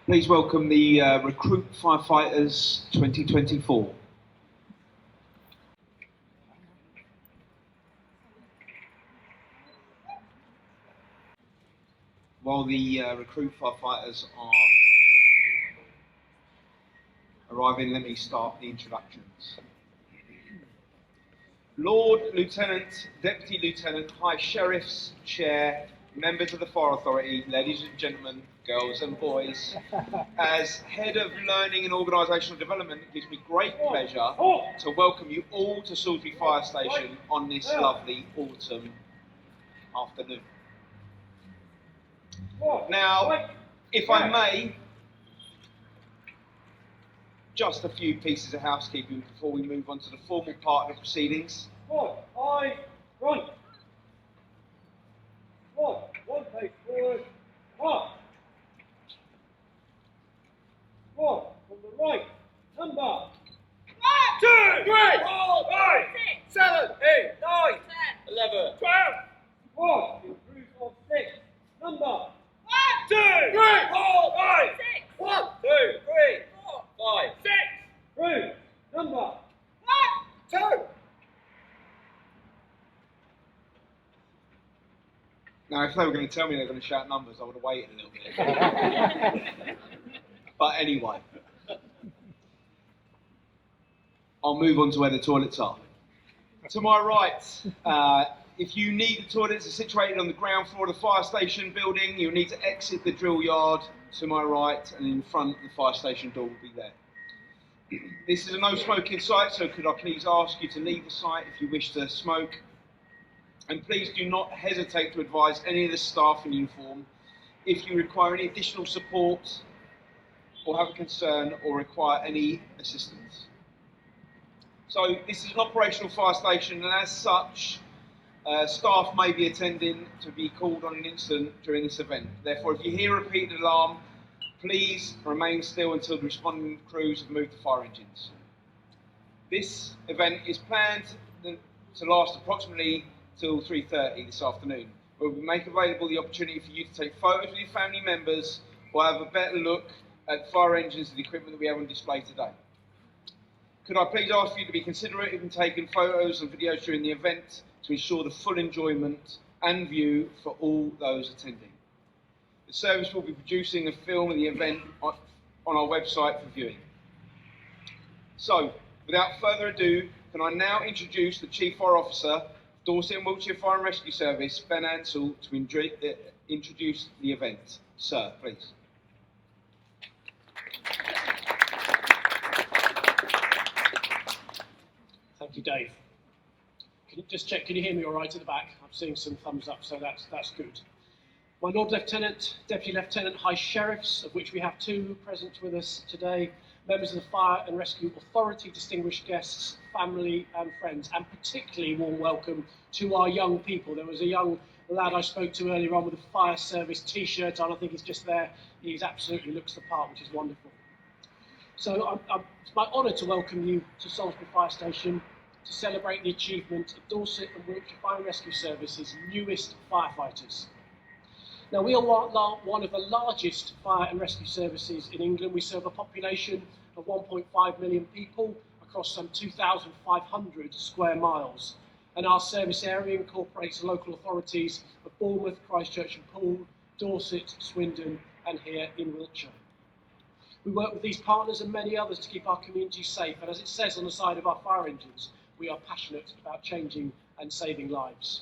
Please welcome the Recruit Firefighters 2024. While the Recruit Firefighters are arriving, let me start the introductions. Lord Lieutenant, Deputy Lieutenant, High Sheriffs, Chair, members of the Fire Authority, ladies and gentlemen, girls and boys, as Head of Learning and Organisational Development, it gives me great pleasure to welcome you all to Salisbury Fire Station on this lovely autumn afternoon. Now, if I may, just a few pieces of housekeeping before we move on to the formal part of the proceedings. Run! One pace forward, up! One, from the right, number 1, 2, 3, 4, 5, 6, 7, 8, 9, 10, 11, 12. One, improve on 6, number 1, 2, 3, 4, 5, 6, 1, 2, 3, 4, 5, 6. Through, number 1, 2. Now, if they were going to tell me they were going to shout numbers, I would have waited a little bit. But anyway, I'll move on to where the toilets are. To my right, if you need the toilets, are situated on the ground floor of the fire station building. You'll need to exit the drill yard to my right, and in front, the fire station door will be there. This is a no smoking site, so could I please ask you to leave the site if you wish to smoke? And please do not hesitate to advise any of the staff in uniform if you require any additional support or have a concern or require any assistance. So this is an operational fire station, and as such, staff may be attending to be called on an incident during this event. Therefore, if you hear a repeated alarm, please remain still until the responding crews have moved the fire engines. This event is planned to last approximately till 3:30 this afternoon, where we make available the opportunity for you to take photos with your family members or have a better look at fire engines and the equipment that we have on display today. Could I please ask you to be considerate in taking photos and videos during the event to ensure the full enjoyment and view for all those attending. The service will be producing a film of the event on our website for viewing. So, without further ado, can I now introduce the Chief Fire Officer, Dorset and Wiltshire Fire and Rescue Service, Ben Ansell, to introduce the event. Sir, please. Thank you, Dave. Can you just check, can you hear me all right at the back? I'm seeing some thumbs up, so that's good. My Lord Lieutenant, Deputy Lieutenant, High Sheriffs, of which we have 2 present with us today, members of the Fire and Rescue Authority, distinguished guests, family and friends, and particularly warm welcome to our young people. There was a young lad I spoke to earlier on with a fire service t-shirt on. I think he's just there. He absolutely looks the part, which is wonderful. So it's my honour to welcome you to Salisbury Fire Station to celebrate the achievement of Dorset and Wiltshire Fire and Rescue Service's newest firefighters. Now, we are one of the largest fire and rescue services in England. We serve a population of 1.5 million people across some 2,500 square miles. And our service area incorporates the local authorities of Bournemouth, Christchurch and Poole, Dorset, Swindon, and here in Wiltshire. We work with these partners and many others to keep our communities safe. And as it says on the side of our fire engines, we are passionate about changing and saving lives.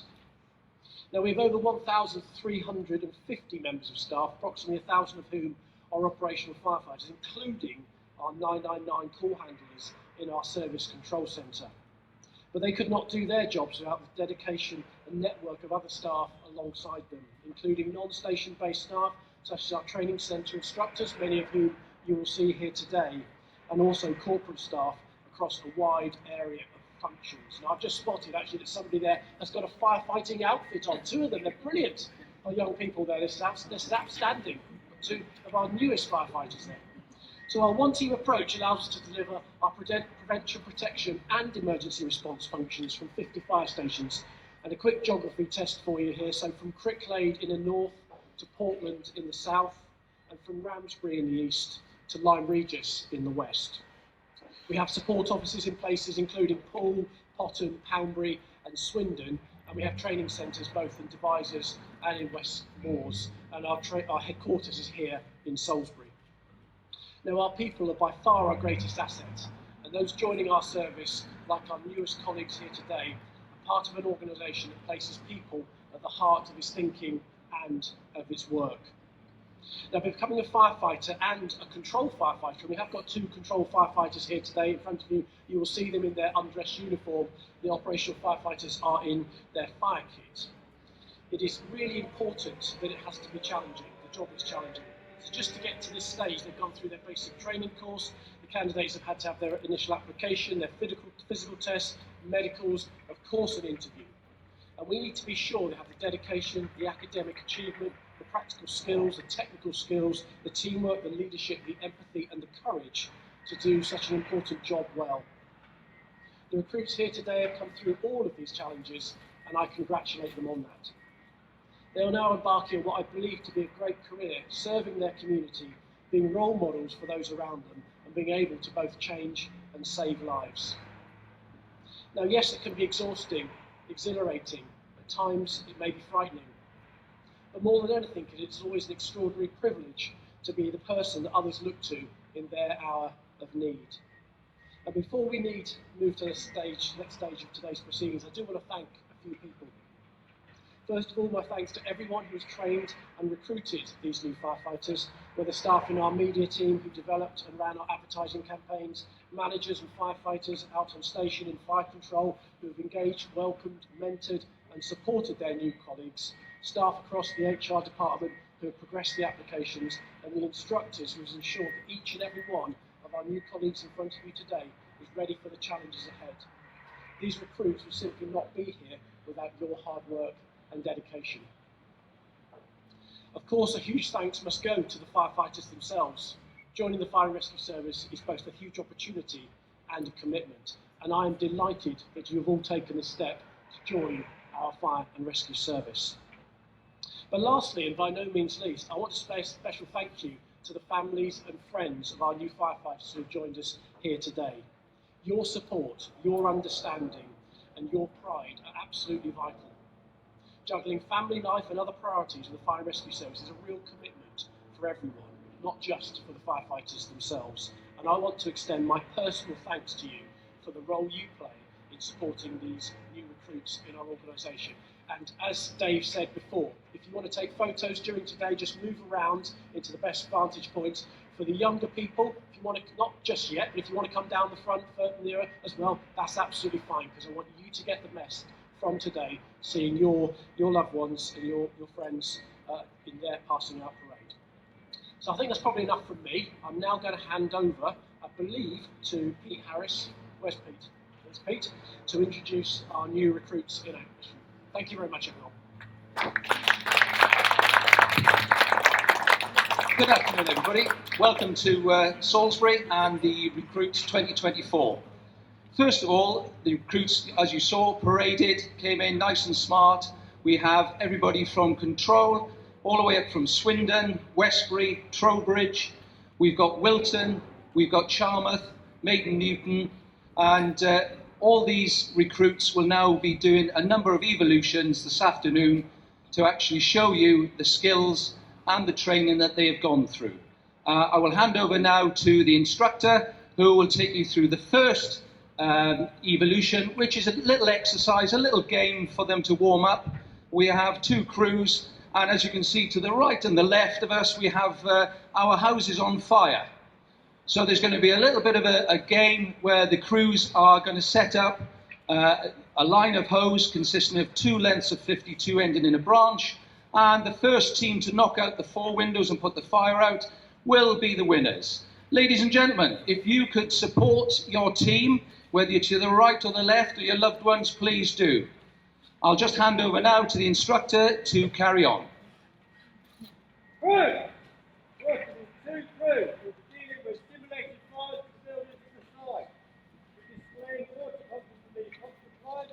Now, we have over 1,350 members of staff, approximately 1,000 of whom are operational firefighters, including our 999 call handlers in our service control centre. But they could not do their jobs without the dedication and network of other staff alongside them, including non-station based staff, such as our training centre instructors, many of whom you will see here today, and also corporate staff across a wide area of functions. Now, I've just spotted actually that somebody there has got a firefighting outfit on. 2 of them, they're brilliant. Our young people there, this is outstanding. 2 of our newest firefighters there. So our one-team approach allows us to deliver our prevention, protection and emergency response functions from 50 fire stations. And a quick geography test for you here. So from Cricklade in the north to Portland in the south, and from Ramsbury in the east to Lyme Regis in the west. We have support offices in places including Poole, Potham, Poundbury and Swindon, and we have training centres both in Devizes and in West Moors, and our headquarters is here in Salisbury. Now, our people are by far our greatest asset, and those joining our service, like our newest colleagues here today, are part of an organisation that places people at the heart of its thinking and of its work. Now, becoming a firefighter and a control firefighter, and we have got 2 control firefighters here today in front of you. You will see them in their undress uniform. The operational firefighters are in their fire kit. It is really important that it has to be challenging. The job is challenging. So just to get to this stage, they've gone through their basic training course. The candidates have had to have their initial application, their physical tests, medicals, of course an interview. And we need to be sure they have the dedication, the academic achievement, the practical skills, the technical skills, the teamwork, the leadership, the empathy and the courage to do such an important job well. The recruits here today have come through all of these challenges, and I congratulate them on that. They are now embarking on what I believe to be a great career, serving their community, being role models for those around them, and being able to both change and save lives. Now, yes, it can be exhausting, exhilarating, at times it may be frightening, but more than anything, it's always an extraordinary privilege to be the person that others look to in their hour of need. And before we move to the next stage of today's proceedings, I do want to thank a few people. First of all, my thanks to everyone who's trained and recruited these new firefighters, whether staff in our media team who developed and ran our advertising campaigns, managers and firefighters out on station in fire control who have engaged, welcomed, mentored and supported their new colleagues, staff across the HR department who have progressed the applications, and the instructors who have ensured that each and every one of our new colleagues in front of you today is ready for the challenges ahead. These recruits will simply not be here without your hard work and dedication. Of course, a huge thanks must go to the firefighters themselves. Joining the Fire and Rescue Service is both a huge opportunity and a commitment, and I am delighted that you have all taken the step to join our Fire and Rescue Service. But lastly, and by no means least, I want to say a special thank you to the families and friends of our new firefighters who have joined us here today. Your support, your understanding, and your pride are absolutely vital. Juggling family life and other priorities of the Fire and Rescue Service is a real commitment for everyone, not just for the firefighters themselves. And I want to extend my personal thanks to you for the role you play in supporting these new recruits in our organisation. And as Dave said before, if you want to take photos during today, just move around into the best vantage points. For the younger people, if you want to, not just yet, but if you want to come down the front nearer as well, that's absolutely fine, because I want you to get the message from today, seeing your loved ones and your friends in their passing out parade. So I think that's probably enough from me. I'm now going to hand over, I believe, to Pete Harris. Where's Pete? There's Pete, to introduce our new recruits in action. Thank you very much, everyone. Good afternoon, everybody. Welcome to Salisbury and the Recruits 2024. First of all, the recruits, as you saw, paraded, came in nice and smart. We have everybody from Control, all the way up from Swindon, Westbury, Trowbridge. We've got Wilton, we've got Charmouth, Maiden Newton, and all these recruits will now be doing a number of evolutions this afternoon to actually show you the skills and the training that they have gone through. I will hand over now to the instructor, who will take you through the first evolution, which is a little exercise, a little game for them to warm up. We have 2 crews, and as you can see to the right and the left of us, we have our houses on fire. So there's going to be a little bit of a game where the crews are going to set up a line of hose consisting of 2 lengths of 52 ending in a branch, and the first team to knock out the 4 windows and put the fire out will be the winners. Ladies and gentlemen, if you could support your team, whether you're to the right or the left or your loved ones, please do. I'll just hand over now to the instructor to carry on. Right. Working with 2 crews, we're dealing with simulated fires facilities to the side. We're displaying water pumps to the pump supplies.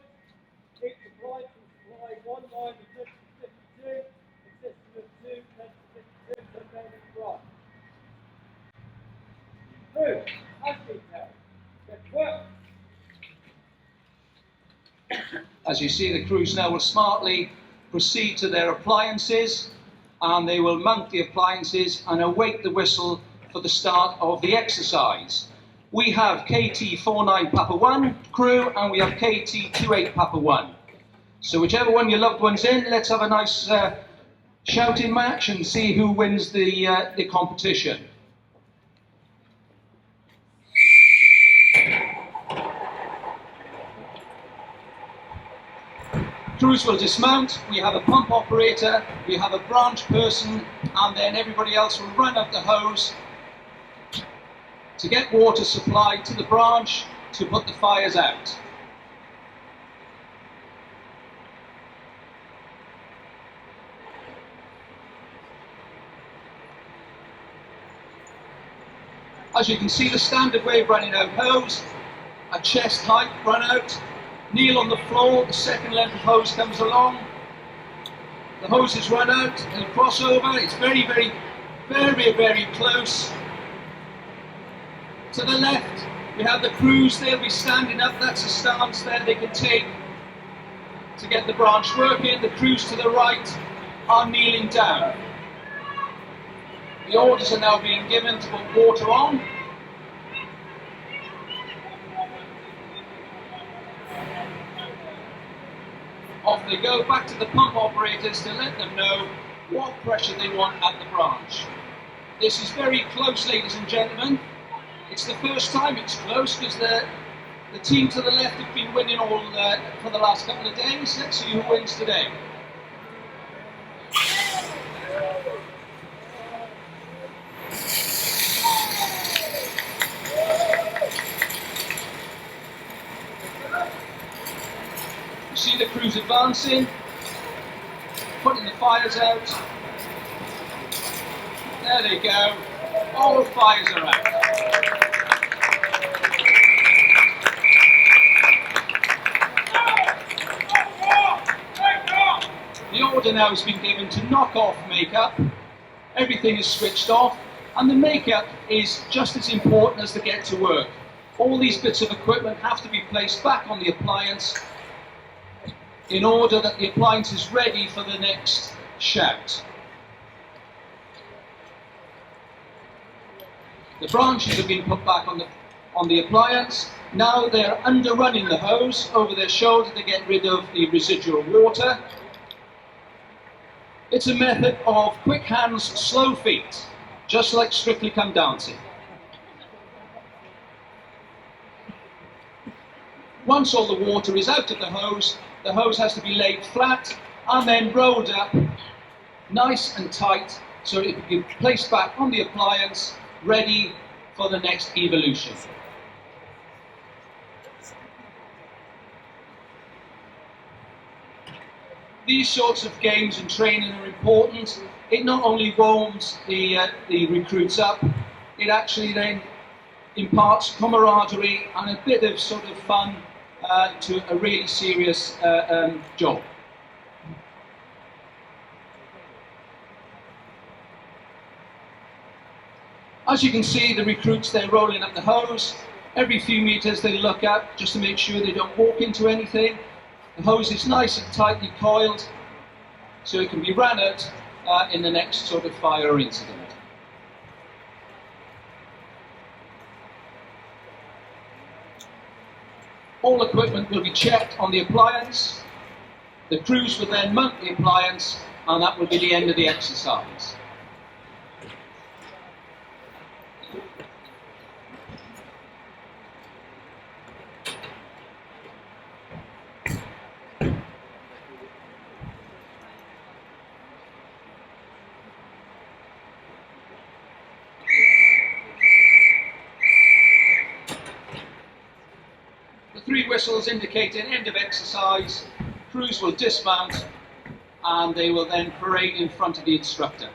Each supply can supply 1 line of 50 to 52, consisting of 2 lengths of 52 to down in the branch. As you see, the crews now will smartly proceed to their appliances, and they will mount the appliances and await the whistle for the start of the exercise. We have KT49 Papa 1 crew, and we have KT28 Papa 1. So whichever one your loved one's in, let's have a nice shouting match and see who wins the competition. Crews will dismount, we have a pump operator, we have a branch person, and then everybody else will run up the hose to get water supplied to the branch to put the fires out. As you can see, the standard way of running out hose, a chest height run out, kneel on the floor, the second length of hose comes along, the hose is run out, and the crossover, it's very, very, very, very close. To the left, we have the crews, they'll be standing up, that's a stance there they can take to get the branch working. The crews to the right are kneeling down. The orders are now being given to put water on. Off they go back to the pump operators to let them know what pressure they want at the branch. This is very close, ladies and gentlemen. It's the first time it's close because the team to the left have been winning all for the last couple of days. Let's see who wins today. You see the crews advancing, putting the fires out. There they go. All fires are out. The order now has been given to knock off makeup. Everything is switched off, and the makeup is just as important as the get to work. All these bits of equipment have to be placed back on the appliance in order that the appliance is ready for the next shout. The branches have been put back on the appliance. Now they're underrunning the hose over their shoulder to get rid of the residual water. It's a method of quick hands, slow feet, just like Strictly Come Dancing. Once all the water is out of the hose has to be laid flat and then rolled up nice and tight so it can be placed back on the appliance, ready for the next evolution. These sorts of games and training are important. It not only warms the recruits up, it actually then imparts camaraderie and a bit of sort of fun to a really serious job. As you can see, the recruits, they're rolling up the hose. Every few meters they look up just to make sure they don't walk into anything. The hose is nice and tightly coiled so it can be ran out in the next sort of fire or incident. All equipment will be checked on the appliance. The crews will then mount the appliance, and that will be the end of the exercise. The 3 whistles indicating end of exercise. Crews will dismount and they will then parade in front of the instructor.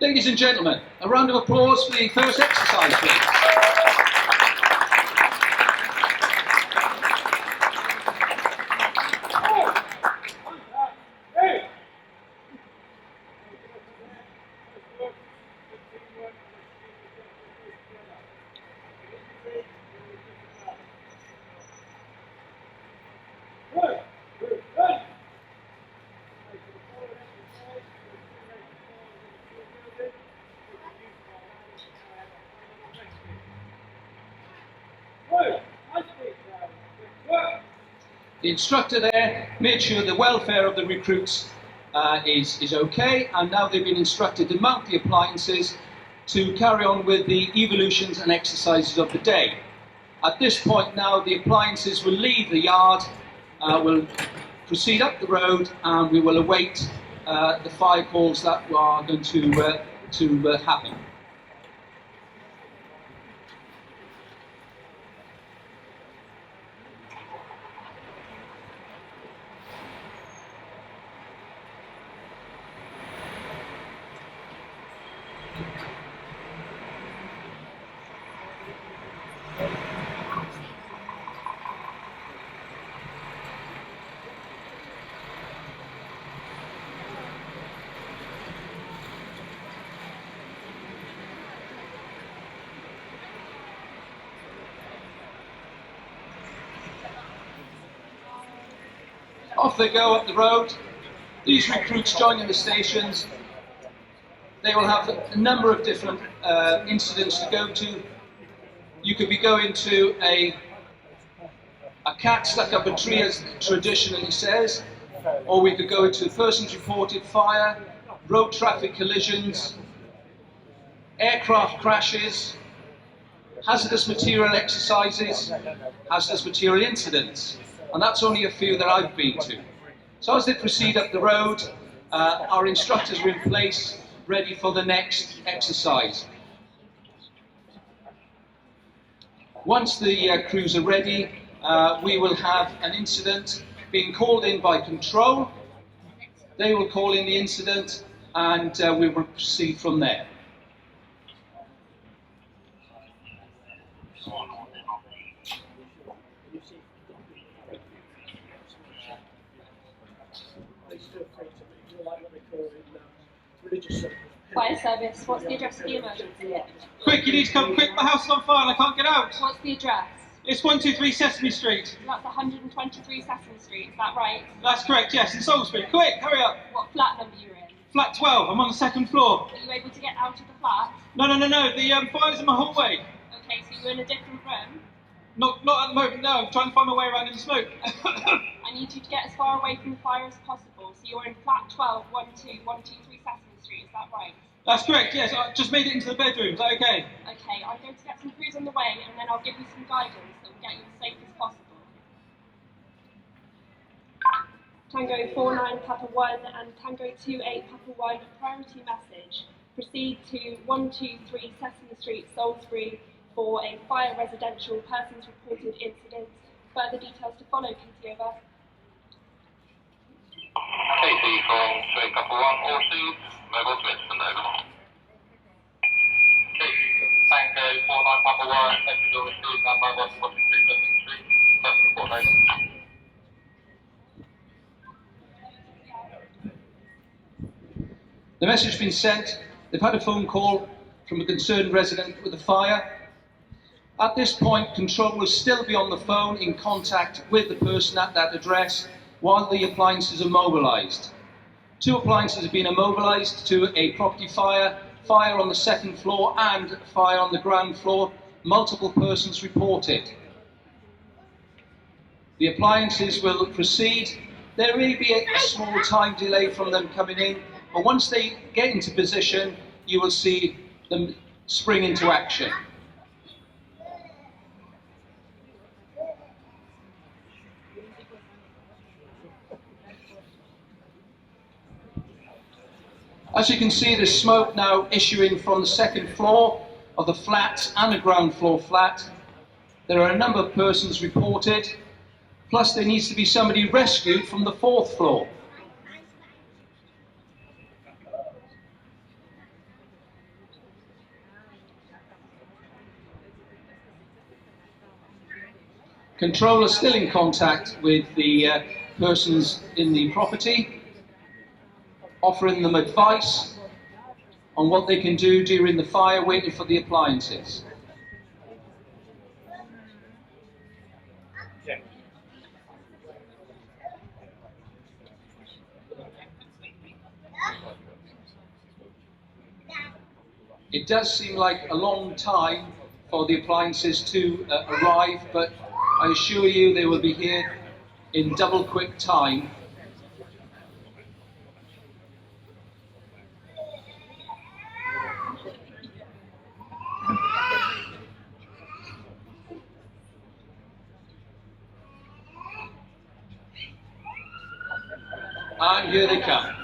Ladies and gentlemen, a round of applause for the first exercise, please. Good. Nice big now. Good work. The instructor there made sure the welfare of the recruits is okay, and now they've been instructed to mount the appliances to carry on with the evolutions and exercises of the day. At this point now, the appliances will leave the yard, will proceed up the road, and we will await the fire calls that are going to happen. Off they go up the road. These recruits joining the stations. They will have a number of different incidents to go to. You could be going to a cat stuck up a tree, as traditionally says, or we could go to persons reported fire, road traffic collisions, aircraft crashes, hazardous material exercises, hazardous material incidents. And that's only a few that I've been to. So as they proceed up the road, our instructors are in place, ready for the next exercise. Once the crews are ready, we will have an incident being called in by control. They will call in the incident, and we will proceed from there. Fire service, what's the address of the emergency? Quick, you need to come quick, my house is on fire and I can't get out. What's the address? It's 123 Sesame Street. That's 123 Sesame Street, is that right? That's correct, yes, in Salisbury. Quick, hurry up. What flat number you're in? Flat 12, I'm on the second floor. Are you able to get out of the flat? No, the fire's in my hallway. Okay, so you're in a different room. Not at the moment, no, I'm trying to find my way around in the smoke. I need you to get as far away from the fire as possible. So you're in flat 12, 123 Sesame Street, is that right? That's correct, yes, I just made it into the bedroom, is that okay? Okay, I'm going to get some crews on the way and then I'll give you some guidance that will get you as safe as possible. Tango 49 Papa 1 and Tango 28 Papa 1, priority message. Proceed to 123 Sesame Street, Salisbury for a fire residential persons reported incident. Further details to follow, Katie, over. Katie from 28 Papa 1, all seats, mobile to incident, over. Katie, Tango 49 Papa 1, entry door received, and mobile to 123 Sesame Street, first report, over. The message has been sent. They've had a phone call from a concerned resident with a fire. At this point, control will still be on the phone in contact with the person at that address while the appliances are mobilised. 2 appliances have been immobilised to a property fire, fire on the second floor and fire on the ground floor. Multiple persons reported. The appliances will proceed. There may be a small time delay from them coming in, but once they get into position, you will see them spring into action. As you can see, there's smoke now issuing from the second floor of the flat and the ground floor flat. There are a number of persons reported, plus there needs to be somebody rescued from the 4th floor. Control is still in contact with the persons in the property, offering them advice on what they can do during the fire, waiting for the appliances. It does seem like a long time for the appliances to arrive, but I assure you they will be here in double quick time. And here they come.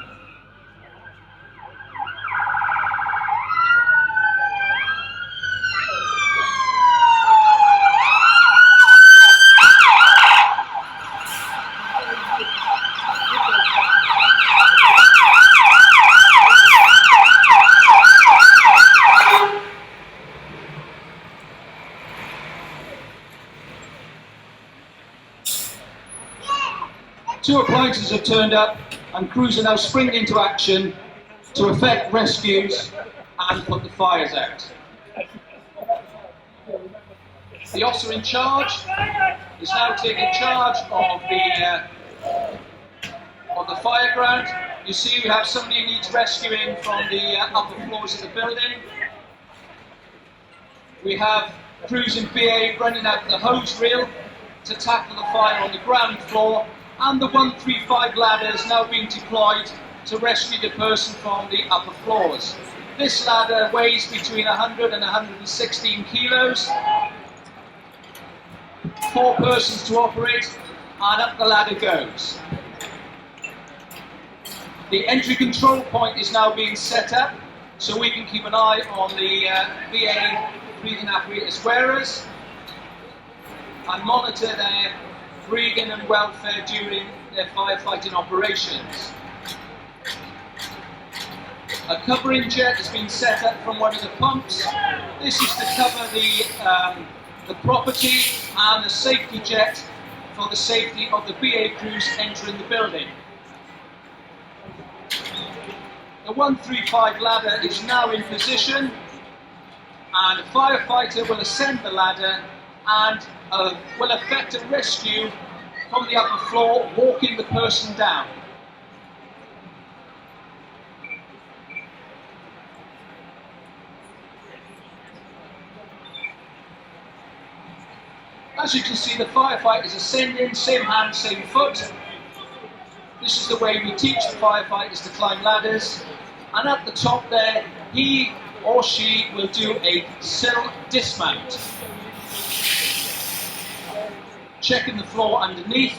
Two appliances have turned up and crews are now springing into action to effect rescues and put the fires out. The officer in charge is now taking charge of the fire ground. You see we have somebody who needs rescuing from the upper floors of the building. We have crews in BA running out the hose reel to tackle the fire on the ground floor, and the 135 ladder is now being deployed to rescue the person from the upper floors. This ladder weighs between 100 and 116 kilos. 4 persons to operate, and up the ladder goes. The entry control point is now being set up so we can keep an eye on the VA breathing apparatus wearers and monitor their breathing and welfare during their firefighting operations. A covering jet has been set up from one of the pumps. This is to cover the property, and the safety jet for the safety of the BA crews entering the building. The 135 ladder is now in position, and a firefighter will ascend the ladder and will effect a rescue from the upper floor, walking the person down. As you can see, the firefighters ascending, same hand, same foot. This is the way we teach the firefighters to climb ladders. And at the top there, he or she will do a sill dismount. Checking the floor underneath.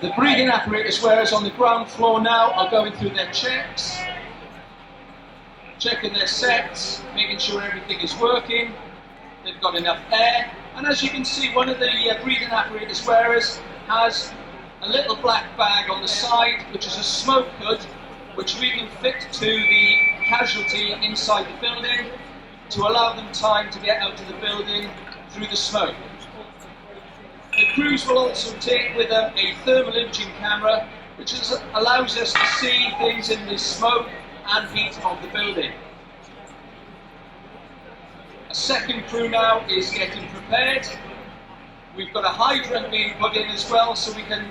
The breathing apparatus wearers on the ground floor now are going through their checks, checking their sets, making sure everything is working, they've got enough air. And as you can see, one of the breathing apparatus wearers has a little black bag on the side, which is a smoke hood, which we can fit to the casualty inside the building to allow them time to get out of the building through the smoke. The crews will also take with them a thermal imaging camera, which allows us to see things in the smoke and heat of the building. A second crew now is getting prepared. We've got a hydrant being put in as well, so we can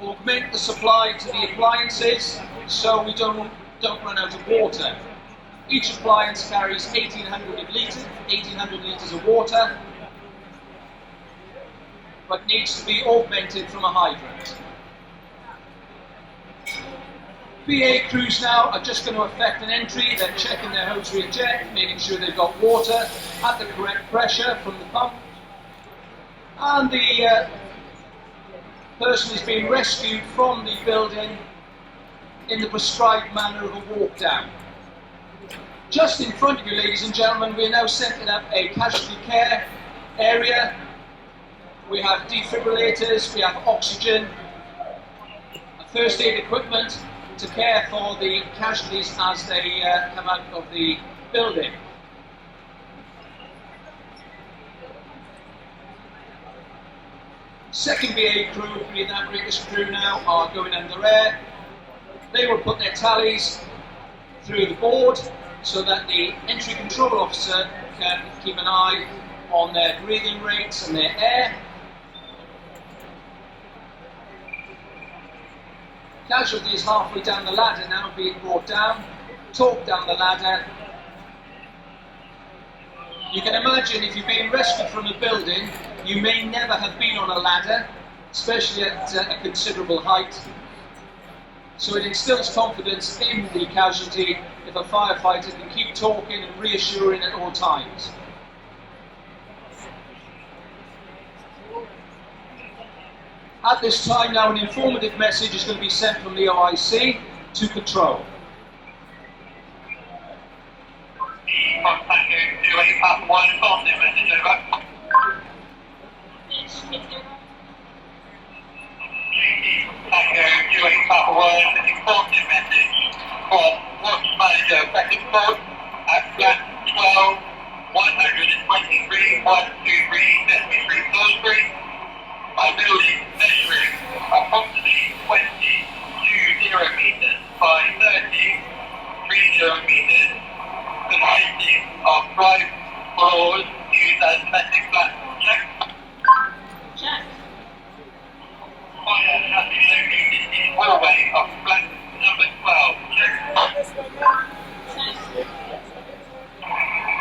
augment the supply to the appliances so we don't run out of water. Each appliance carries 1,800 litres of water, but needs to be augmented from a hydrant. BA crews now are just going to effect an entry. They're checking their hose reel jet, making sure they've got water at the correct pressure from the pump. And the person is being rescued from the building in the prescribed manner of a walk down. Just in front of you, ladies and gentlemen, we are now setting up a casualty care area. We have defibrillators, we have oxygen, first aid equipment to care for the casualties as they come out of the building. Second BA crew, breathing apparatus crew now are going under air. They will put their tallies through the board so that the entry control officer can keep an eye on their breathing rates and their air. Casualties halfway down the ladder now being brought down, talked down the ladder. You can imagine if you're being rescued from a building, you may never have been on a ladder, especially at a considerable height. So it instills confidence in the casualty if a firefighter can keep talking and reassuring at all times. At this time now, an informative message is going to be sent from the OIC to control. Contact you, 28 Papa 1, positive message over. Tango 28 Papa 1, informative message from Watch Manager, second floor at flat 12, 123, 123, Sesame Street, Salisbury. My building measuring approximately 22 meters by 30 meters, consisting of 5 floors used as domestic flats. Check. Check. Fire has been located in hallway of flat number 12. Check.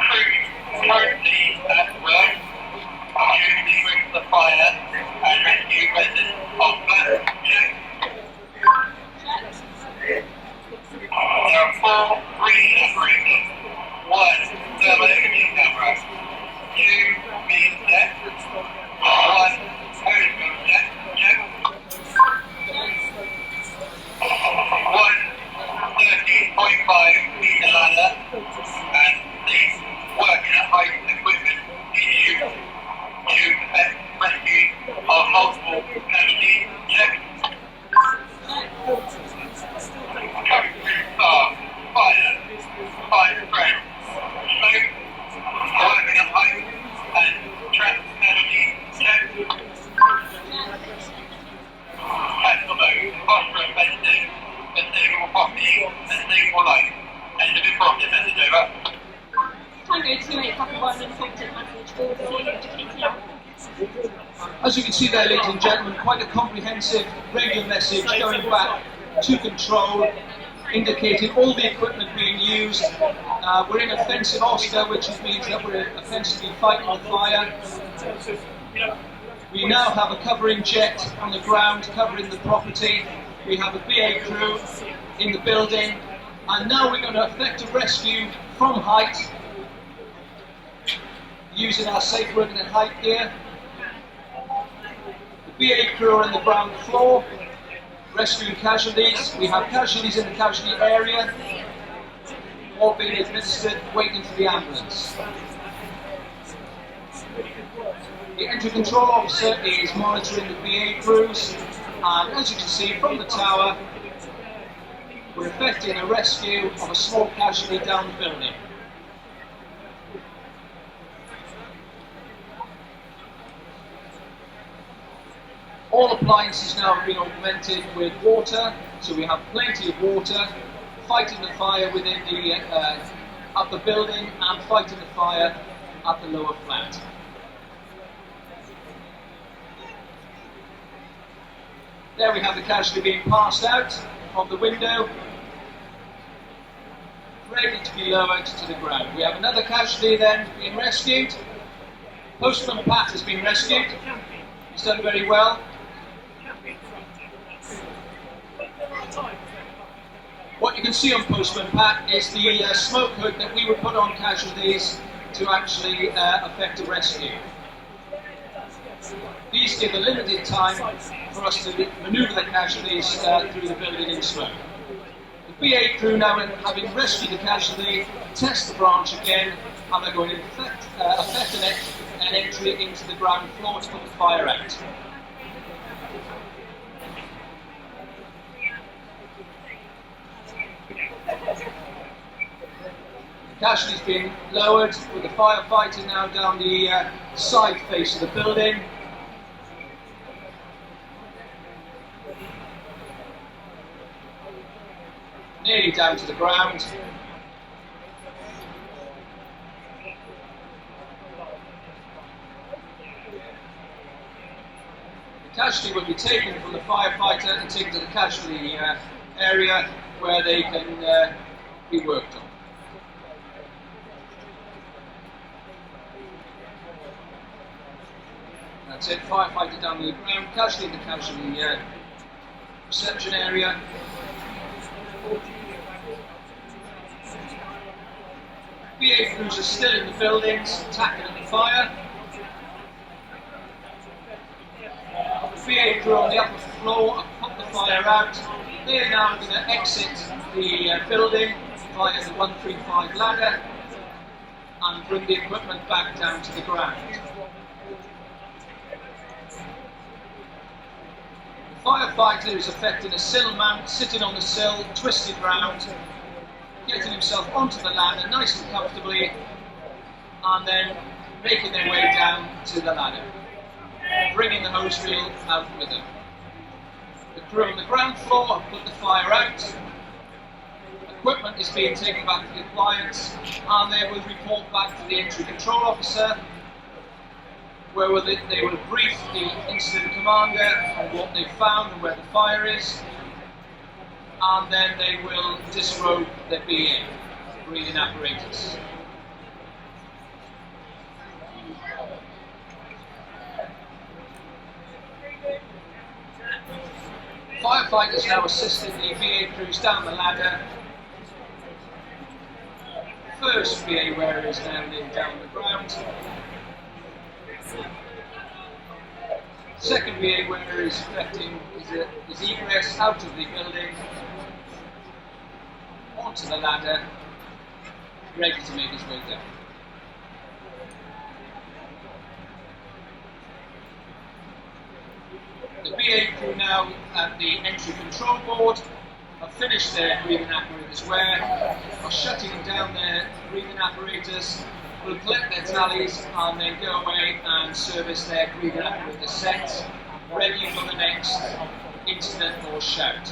Crews currently at work using with the fire and rescue residents of flat. Check. There are 4 green operators, 1 thermal imaging camera, 2 mean check, 1 postal check, check. 1 13.5 meter ladder, and 6 working at height equipment in use to effect rescue of multiple casualties. Check. Fire, friends, smoke, working at height, and trap casualties. Check. Cancel mode, phosphorus messaging, unstable property, unstable life. End of informative message over. Tango 28 Papa 1, informative message for dignitaries. As you can see there, ladies and gentlemen, quite a comprehensive radio message going back to control, indicating all the equipment being used. We're in offensive Oscar, which means that we're offensively fighting the fire. We now have a covering jet on the ground covering the property. We have a BA crew in the building, and now we're going to effect a rescue from height using our safe working at height gear. The BA crew are on the ground floor rescuing casualties. We have casualties in the casualty area, all being administered, waiting for the ambulance. The entry control officer is monitoring the BA crews, and as you can see from the tower, we're effecting a rescue of a small casualty down the building. All appliances now have been augmented with water, so we have plenty of water, fighting the fire within the upper building and fighting the fire at the lower flat. There we have the casualty being passed out of the window, ready to be lowered to the ground. We have another casualty then being rescued. Postman Pat has been rescued. He's done very well. What you can see on Postman Pat is the smoke hood that we would put on casualties to actually effect a rescue. These give a limited time for us to manoeuvre the casualties through the building in smoke. The BA crew now, having rescued the casualty, test the branch again, and they're going to effect an entry into the ground floor to put the fire out. The casualty's been lowered with the firefighter now down the side face of the building. Nearly down to the ground. The Casualty will be taken from the firefighter and taken to the casualty area where they can be worked on. That's it, firefighter down on the ground, casualty in the casualty reception area. VA crews are still in the buildings, tackling the fire. The VA crew on the upper floor have put the fire out. They are now going to exit the building via the 135 ladder and bring the equipment back down to the ground. The firefighter is affecting a sill mount, sitting on the sill, twisted round, getting himself onto the ladder nice and comfortably, and then making their way down to the ladder, bringing the hose reel out with them. The crew on the ground floor have put the fire out. Equipment is being taken back to compliance, and they will report back to the entry control officer, where they will brief the incident commander on what they've found and where the fire is, and then they will disrobe the BA, breathing apparatus. Firefighters now assisting the VA crews down the ladder. First VA wearer is now laying down on the ground. Second VA wearer is effecting his egress out of the building onto the ladder, ready to make his way down. The BA crew now at the entry control board have finished their breathing apparatus wear, are shutting down their breathing apparatus, will collect their tallies and then go away and service their breathing apparatus sets, ready for the next incident or shout.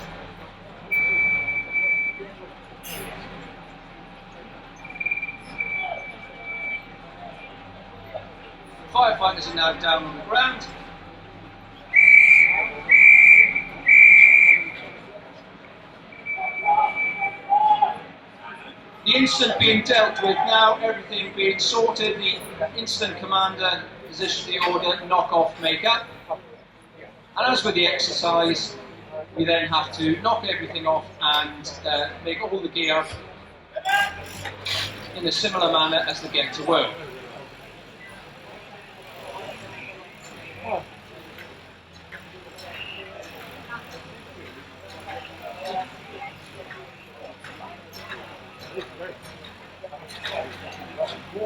Firefighters are now down on the ground. The incident being dealt with now, everything being sorted, the incident commander has issued the order, knock off, make up. And as with the exercise, we then have to knock everything off and make all the gear in a similar manner as the get to work.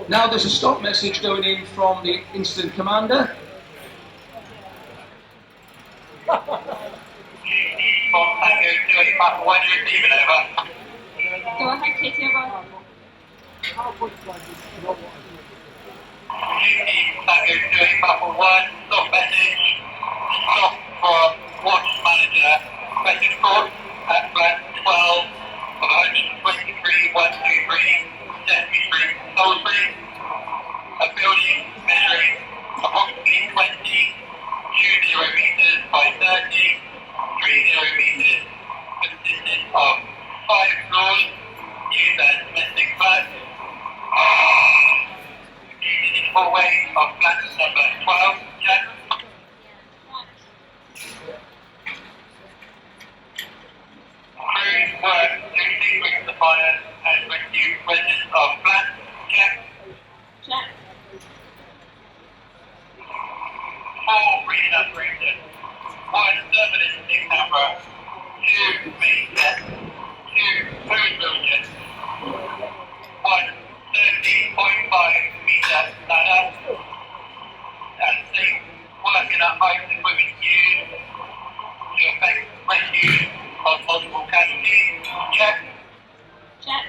Now there's a stop message going in from the incident commander. Go ahead, Katie, over. Stop message. Stop for watch manager. Message code at flat 12 of 123 123 Sesame Street, Salisbury. A building measuring approximately 20 meters by 30 meters, consisting of 5 floors, used as domestic flats. Used in hallway of flat number 12, check. Crews work to extinguish the fire and rescue residents of flat, check. Check. 4 breathing apparatus, 1 surveillance camera, 2 main set, 2 hose billions, 1 13.5 meter ladder, and 6 working at height equipment used to effect rescue of multiple casualties. Check. Check.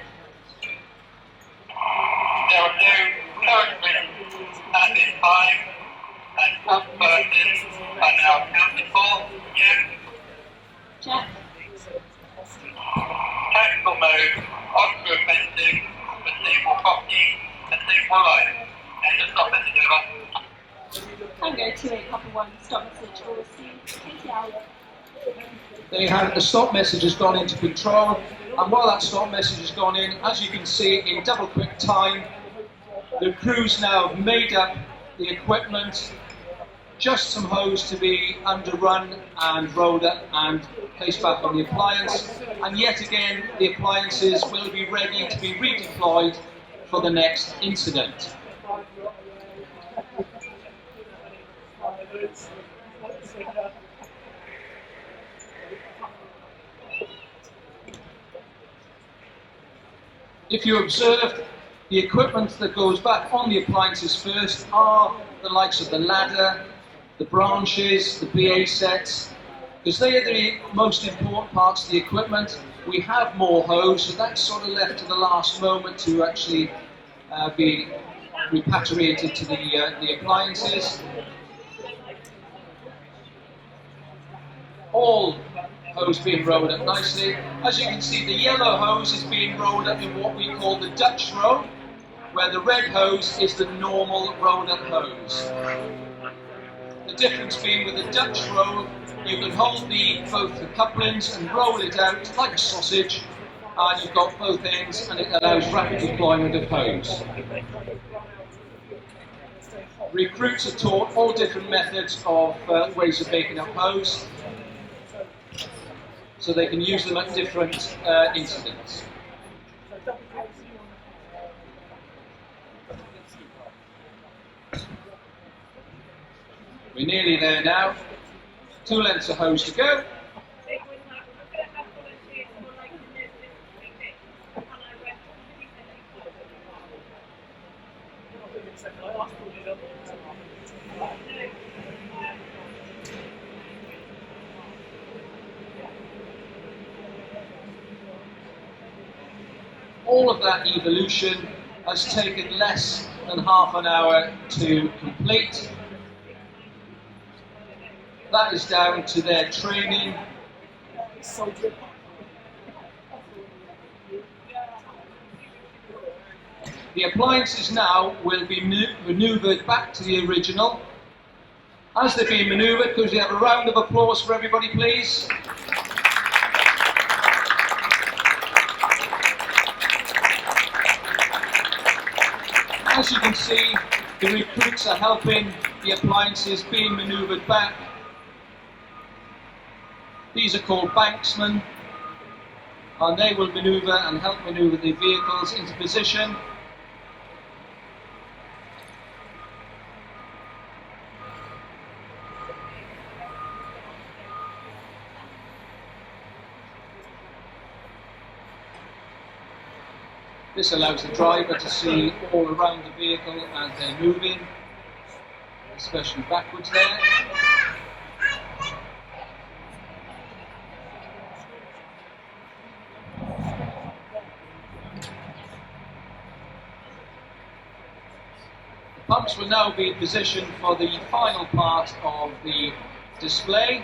There are no current risks at this time, and all persons are now accounted for. Check. Check. Tactical mode, offensive, for stable property and stable life. And just stop message over. Tango Tango 28 Papa 1, stop message will receive. Take it out. The stop message has gone into control, and while that stop message has gone in, as you can see, in double quick time, the crews now have made up the equipment, just some hose to be underrun and rolled up and placed back on the appliance, and yet again the appliances will be ready to be redeployed for the next incident. If you observed, the equipment that goes back on the appliances first are the likes of the ladder, the branches, the BA sets, because they are the most important parts of the equipment. We have more hose, so that's sort of left to the last moment to actually be repatriated to the appliances. All hose being rolled up nicely. As you can see, the yellow hose is being rolled up in what we call the Dutch roll, where the red hose is the normal rolled up hose. The difference being with the Dutch roll, you can hold both the couplings and roll it out like a sausage, and you've got both ends, and it allows rapid deployment of hose. Recruits are taught all different methods of ways of making up hose, so they can use them at different incidents. We're nearly there now. 2 lengths of hose to go. All of that evolution has taken less than half an hour to complete. That is down to their training. The appliances now will be manoeuvred back to the original. As they're being manoeuvred, could we have a round of applause for everybody, please? As you can see, the recruits are helping the appliances being manoeuvred back. These are called banksmen, and they will manoeuvre and help manoeuvre the vehicles into position. This allows the driver to see all around the vehicle as they're moving, especially backwards there. The pumps will now be positioned for the final part of the display.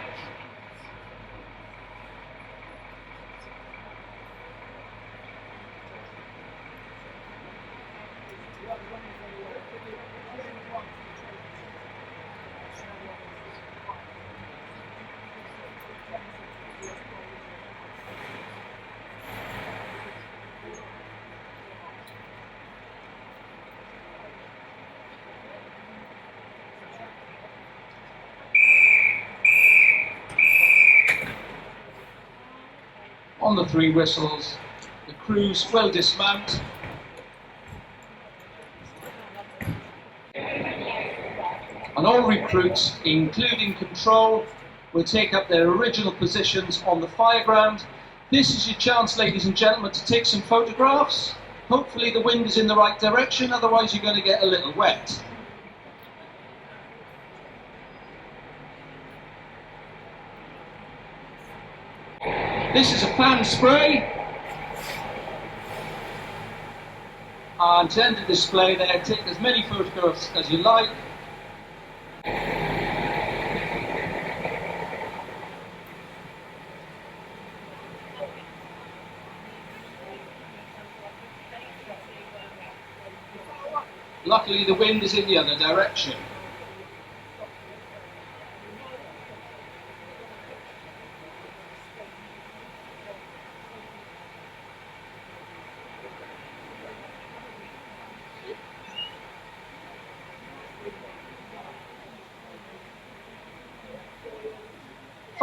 On the 3 whistles, the crews will dismount. And all recruits, including control, will take up their original positions on the fireground. This is your chance, ladies and gentlemen, to take some photographs. Hopefully the wind is in the right direction, otherwise you're going to get a little wet. This is a fan spray, and to end the display there, take as many photographs as you like. Luckily the wind is in the other direction.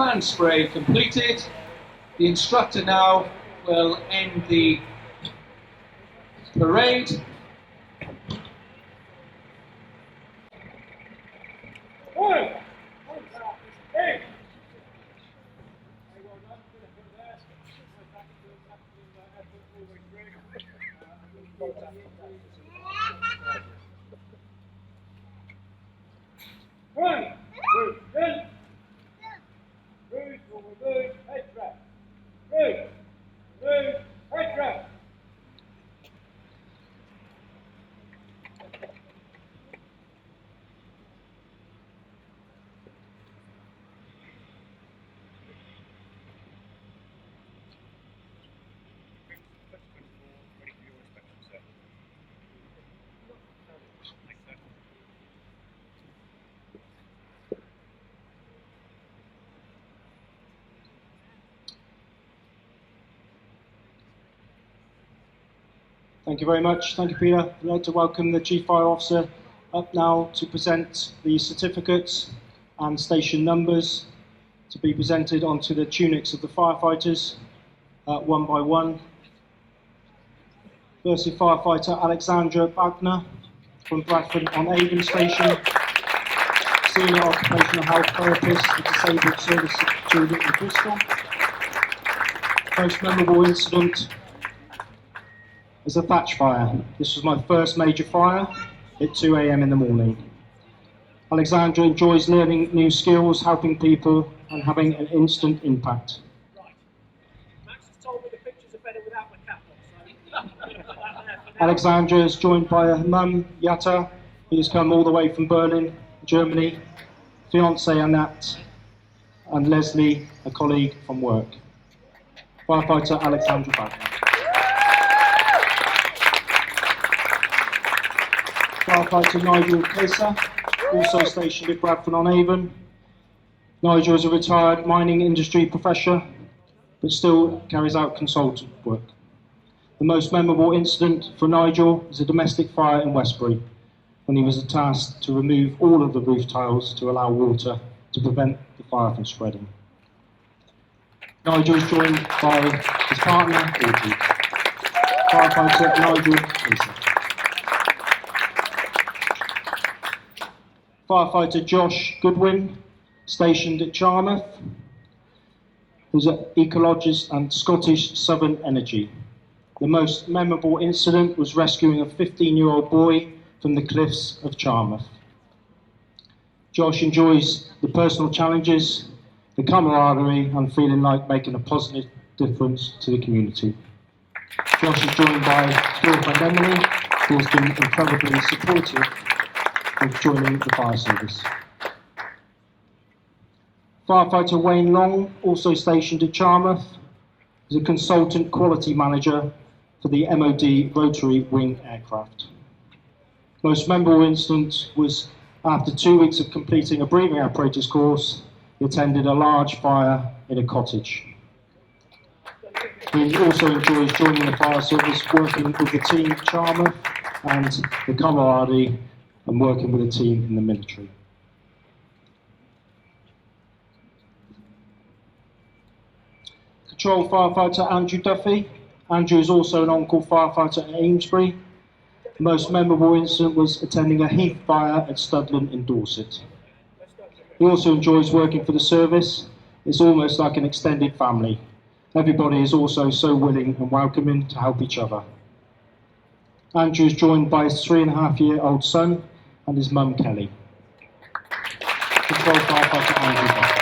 fan spray completed. The instructor now will end the parade. Right. Move. Good. Move. Forward. Move. Head wrap. Move. Move. Head wrap. Thank you very much. Thank you, Peter. I'd like to welcome the Chief Fire Officer up now to present the certificates and station numbers to be presented onto the tunics of the firefighters, one by one. Firstly, Firefighter Alexandra Wagner from Bradford-on-Avon Station, Senior Occupational Health Therapist for Disabled Service Student in Bristol. Most memorable incident is a thatch fire. This was my first major fire at 2 AM in the morning. Alexandra enjoys learning new skills, helping people and having an instant impact. Right. Max has told me the pictures are better without the cap on, so I'm going to put that there for now. Alexandra is joined by her mum, Yatta, who has come all the way from Berlin, Germany, fiance Annette, and Leslie, a colleague from work. Firefighter Alexandra Wagner. Firefighter Nigel Kesa, also stationed at Bradford-on-Avon. Nigel is a retired mining industry professor, but still carries out consultant work. The most memorable incident for Nigel is a domestic fire in Westbury, when he was tasked to remove all of the roof tiles to allow water to prevent the fire from spreading. Nigel is joined by his partner, Audrey. Firefighter Nigel Kesa. Firefighter Josh Goodwin, stationed at Charmouth, who's an ecologist and Scottish Southern Energy. The most memorable incident was rescuing a 15-year-old boy from the cliffs of Charmouth. Josh enjoys the personal challenges, the camaraderie, and feeling like making a positive difference to the community. Josh is joined by his girlfriend Emily, who has been incredibly supportive of joining the fire service. Firefighter Wayne Long, also stationed at Charmouth, is a consultant quality manager for the MOD rotary wing aircraft. Most memorable incident was after 2 weeks of completing a breathing apparatus course, he attended a large fire in a cottage. He also enjoys joining the fire service, working with the team at Charmouth and the camaraderie and working with a team in the military. Control Firefighter Andrew Duffy. Andrew is also an on-call firefighter at Amesbury. The most memorable incident was attending a heath fire at Studland in Dorset. He also enjoys working for the service. It's almost like an extended family. Everybody is also so willing and welcoming to help each other. Andrew is joined by his 3.5-year-old son and his mum, Kelly. Control Firefighter Andrew Duffy.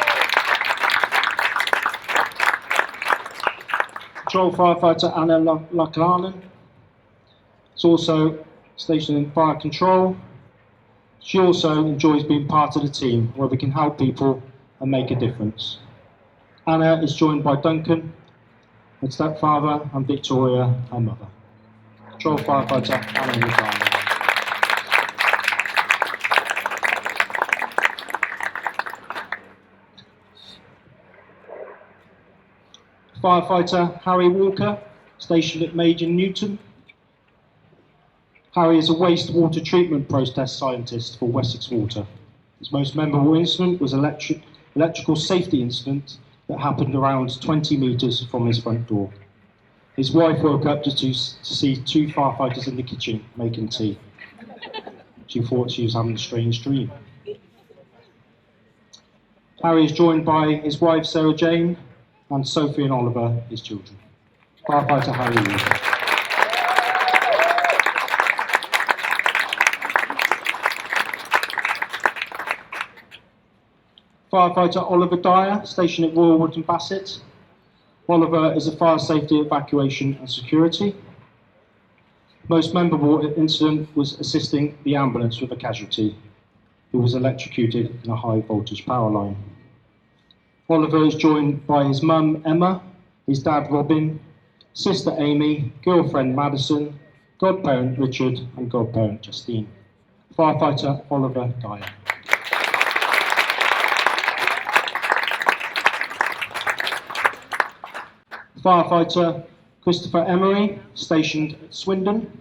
Control Firefighter Anna Lachlan is also stationed in fire control. She also enjoys being part of the team where we can help people and make a difference. Anna is joined by Duncan, her stepfather, and Victoria, her mother. Control Firefighter Anna Lachlan. Firefighter Harry Walker, stationed at Major Newton. Harry is a wastewater treatment process scientist for Wessex Water. His most memorable incident was electrical safety incident that happened around 20 metres from his front door. His wife woke up to see two firefighters in the kitchen making tea. She thought she was having a strange dream. Harry is joined by his wife Sarah Jane and Sophie and Oliver, his children. Firefighter Harry Reed. Firefighter Oliver Dyer, stationed at Royal Wood and Bassett. Oliver is a fire safety, evacuation and security. Most memorable incident was assisting the ambulance with a casualty who was electrocuted in a high voltage power line. Oliver is joined by his mum Emma, his dad Robin, sister Amy, girlfriend Madison, godparent Richard and godparent Justine. Firefighter Oliver Dyer. Firefighter Christopher Emery, stationed at Swindon.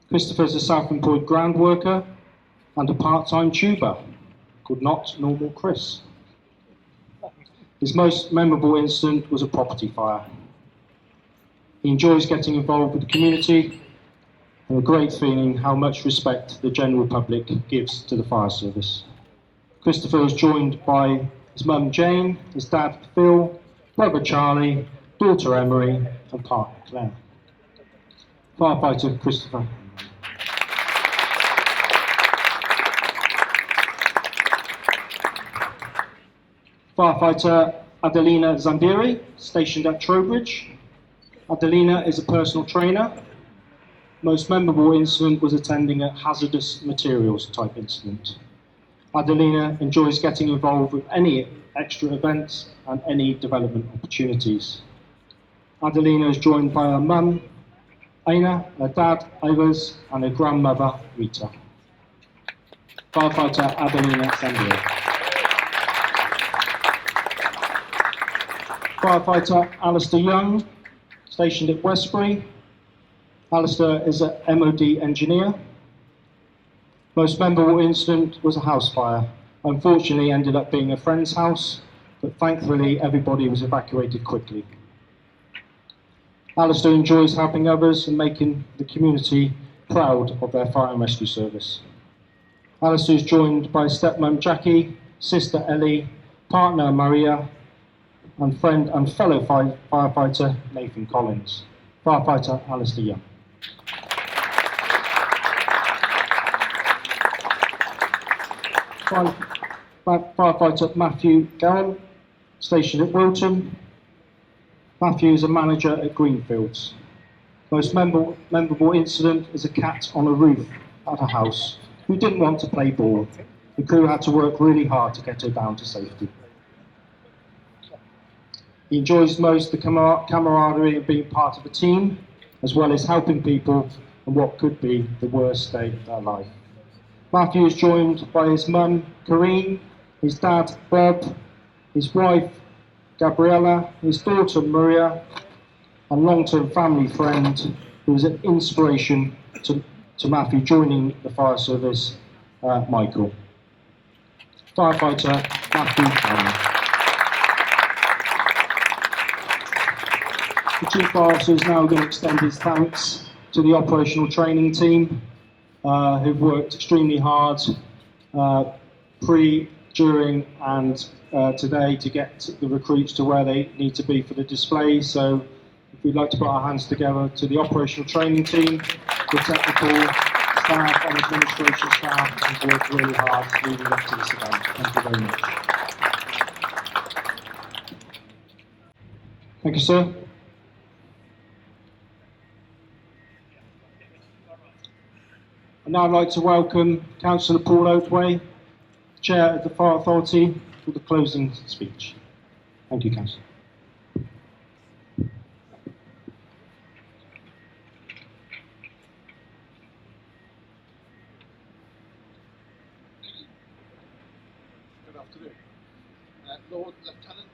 Christopher is a self-employed ground worker and a part-time tuber called Not Normal Chris. His most memorable incident was a property fire. He enjoys getting involved with the community and a great feeling how much respect the general public gives to the fire service. Christopher is joined by his mum Jane, his dad Phil, brother Charlie, daughter Emery and partner Claire. Firefighter Christopher. Firefighter Adelina Zambiri, stationed at Trowbridge. Adelina is a personal trainer. Most memorable incident was attending a hazardous materials type incident. Adelina enjoys getting involved with any extra events and any development opportunities. Adelina is joined by her mum, Aina, her dad, Ivers, and her grandmother, Rita. Firefighter Adelina Zambiri. Firefighter Alistair Young, stationed at Westbury. Alistair is an MOD engineer. Most memorable incident was a house fire. Unfortunately, ended up being a friend's house, but thankfully everybody was evacuated quickly. Alistair enjoys helping others and making the community proud of their fire and rescue service. Alistair is joined by stepmom Jackie, sister Ellie, partner Maria, and friend and fellow firefighter Nathan Collins. Firefighter Alistair Young. Firefighter Matthew Gowan, stationed at Wilton. Matthew is a manager at Greenfields. Most memorable incident is a cat on a roof at a house who didn't want to play ball. The crew had to work really hard to get her down to safety. He enjoys most the camaraderie of being part of a team, as well as helping people on what could be the worst day of their life. Matthew is joined by his mum, Corrine, his dad, Bob, his wife, Gabriella, his daughter, Maria, and long-term family friend who was an inspiration to Matthew joining the fire service, Michael. Firefighter Matthew Allen. The Chief Officer is now going to extend his thanks to the operational training team who've worked extremely hard pre, during and today to get the recruits to where they need to be for the display. So if we'd like to put our hands together to the operational training team, the technical staff and administration staff who've worked really hard leading up to this event. Thank you very much. Thank you, sir. I'd now like to welcome Councillor Paul Oatway, Chair of the Fire Authority, for the closing speech. Thank you, Councillor. Good afternoon. Lord Lieutenant.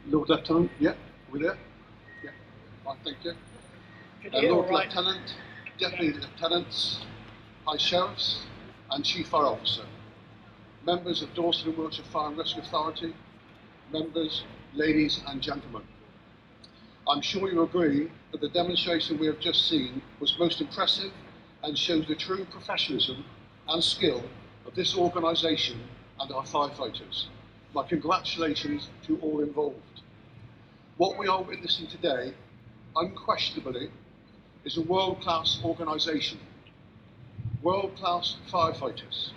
Lord Lieutenant, yeah, we there? Yeah, fine, thank you. Can you hear Lord all right? Lieutenant, Deputy Lieutenants, High Sheriffs and Chief Fire Officer, members of Dorset and Wiltshire Fire and Rescue Authority, members, ladies and gentlemen. I'm sure you agree that the demonstration we have just seen was most impressive and shows the true professionalism and skill of this organisation and our firefighters. My congratulations to all involved. What we are witnessing today, unquestionably, is a world-class organisation, world-class firefighters,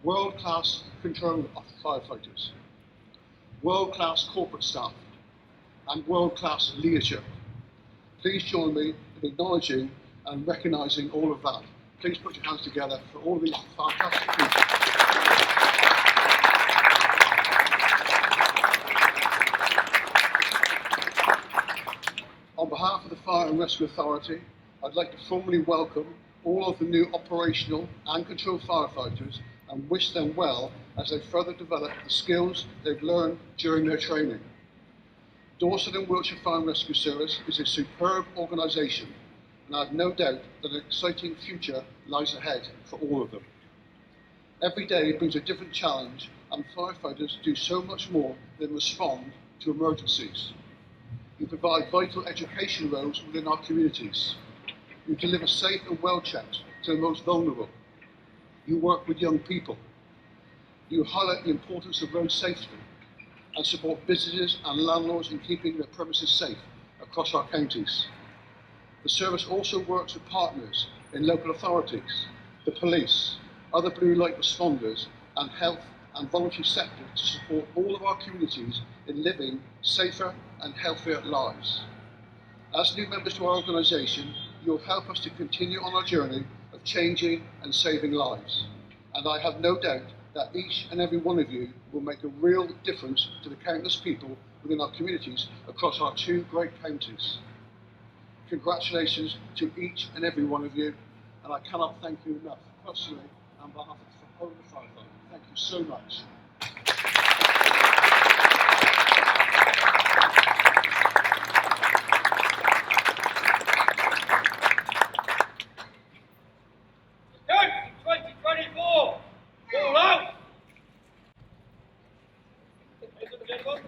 world-class control of firefighters, world-class corporate staff, and world-class leadership. Please join me in acknowledging and recognising all of that. Please put your hands together for all these fantastic people. On behalf of the Fire and Rescue Authority, I'd like to formally welcome all of the new operational and control firefighters and wish them well as they further develop the skills they've learned during their training. Dorset and Wiltshire Fire and Rescue Service is a superb organisation, and I have no doubt that an exciting future lies ahead for all of them. Every day brings a different challenge, and firefighters do so much more than respond to emergencies. You provide vital education roles within our communities. You deliver safe and well checks to the most vulnerable. You work with young people. You highlight the importance of road safety and support businesses and landlords in keeping their premises safe across our counties. The service also works with partners in local authorities, the police, other blue light responders and health and voluntary sector to support all of our communities in living safer and healthier lives. As new members to our organisation, you'll help us to continue on our journey of changing and saving lives. And I have no doubt that each and every one of you will make a real difference to the countless people within our communities across our two great counties. Congratulations to each and every one of you, and I cannot thank you enough, personally, on behalf of the whole of the Firefighter. Thank you so much. Go! 2024! All out! Ladies and gentlemen,